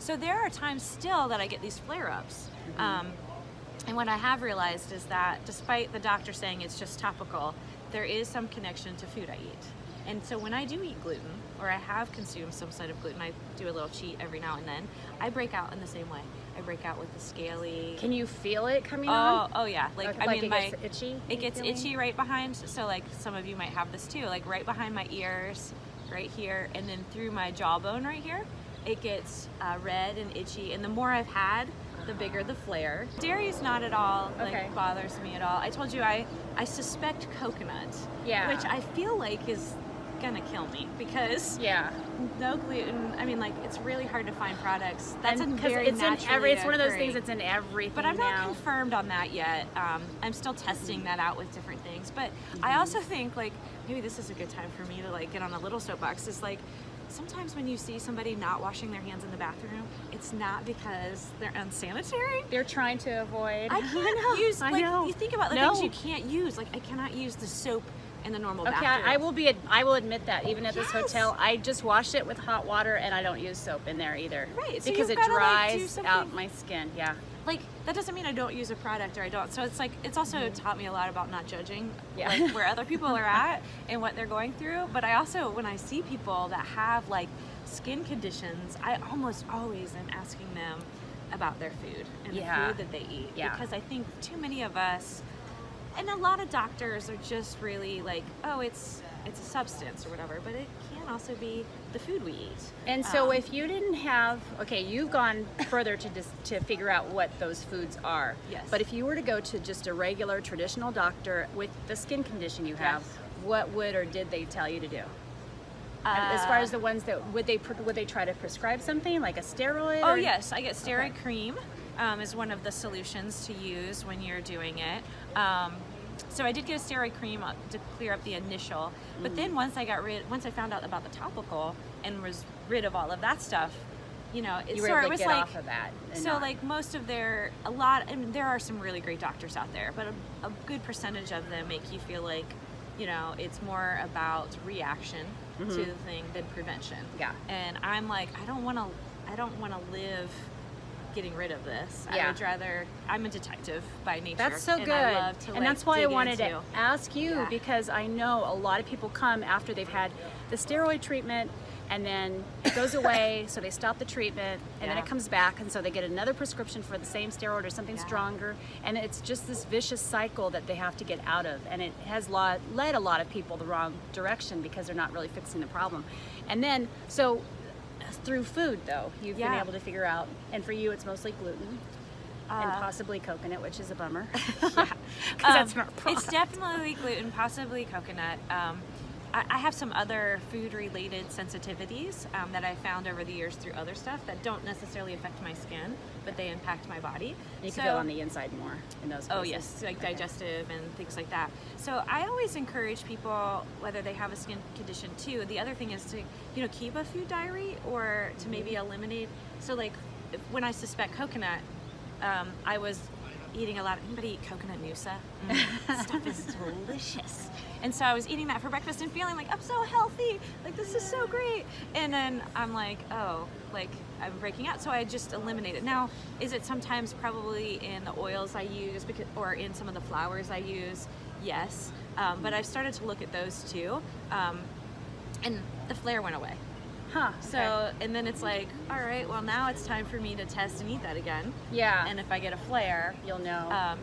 So there are times still that I get these flare-ups. And what I have realized is that despite the doctor saying it's just topical, there is some connection to food I eat. And so when I do eat gluten, or I have consumed some sort of gluten, I do a little cheat every now and then, I break out in the same way. I break out with the scaly. Can you feel it coming on? Oh yeah. Like I mean, it gets itchy? It gets itchy right behind. So like some of you might have this too. Like right behind my ears, right here, and then through my jawbone right here, it gets red and itchy. And the more I've had, the bigger the flare. Dairy is not at all like bothers me at all. I told you I suspect coconut, which I feel like is gonna kill me because no gluten. I mean, like it's really hard to find products. That's a very naturally it's one of those things that's in everything. But I'm not confirmed on that yet. I'm still testing that out with different things. But I also think like maybe this is a good time for me to like get on a little soapbox. Is like sometimes when you see somebody not washing their hands in the bathroom, it's not because they're unsanitary. They're trying to avoid. I can't use like you think about the things you can't use. Like I cannot use the soap in the normal bathroom. I will admit that even at this hotel, I just wash it with hot water and I don't use soap in there either. Right, so because it dries out my skin. Yeah. Like that doesn't mean I don't use a product or I don't. So it's like it's also taught me a lot about not judging like where other people are at and what they're going through. But I also when I see people that have like skin conditions, I almost always am asking them about their food and the food that they eat because I think too many of us. And a lot of doctors are just really like, oh, it's a substance or whatever, but it can also be the food we eat. And so if you didn't have, you've gone further to figure out what those foods are. Yes. But if you were to go to just a regular traditional doctor with the skin condition you have, what would or did they tell you to do? As far as the ones that would they try to prescribe something like a steroid? Oh yes, I get steroid cream. Is one of the solutions to use when you're doing it. So I did get a steroid cream to clear up the initial, but then once I found out about the topical and was rid of all of that stuff, it was like off of that. So like most of there are some really great doctors out there, but a good percentage of them make you feel like, it's more about reaction to the thing than prevention. Yeah. And I'm like, I don't want to live getting rid of this. I would rather. I'm a detective by nature. That's so good. I love to, and that's why I wanted to ask you because I know a lot of people come after they've had the steroid treatment and then it goes away, so they stop the treatment and then it comes back and so they get another prescription for the same steroid or something stronger, and it's just this vicious cycle that they have to get out of, and it has led a lot of people the wrong direction because they're not really fixing the problem. And then through food, though, you've been able to figure out, and for you, it's mostly gluten and possibly coconut, which is a bummer. Because that's not a product. It's definitely gluten, possibly coconut. I have some other food-related sensitivities that I found over the years through other stuff that don't necessarily affect my skin, but they impact my body. You can feel on the inside more in those places. Oh yes, like digestive and things like that. So I always encourage people, whether they have a skin condition too, the other thing is to keep a food diary or to maybe eliminate. So like when I suspect coconut, I was eating a lot. Anybody eat coconut noosa? Stuff is delicious. And so I was eating that for breakfast and feeling like I'm so healthy, like this is so great. And then I'm like, oh, like I'm breaking out. So I just eliminate it. Now, is it sometimes probably in the oils I use or in some of the flours I use? Yes. But I've started to look at those too. And the flare went away. So, and then it's like, all right, well now it's time for me to test and eat that again. Yeah. And if I get a flare, you'll know.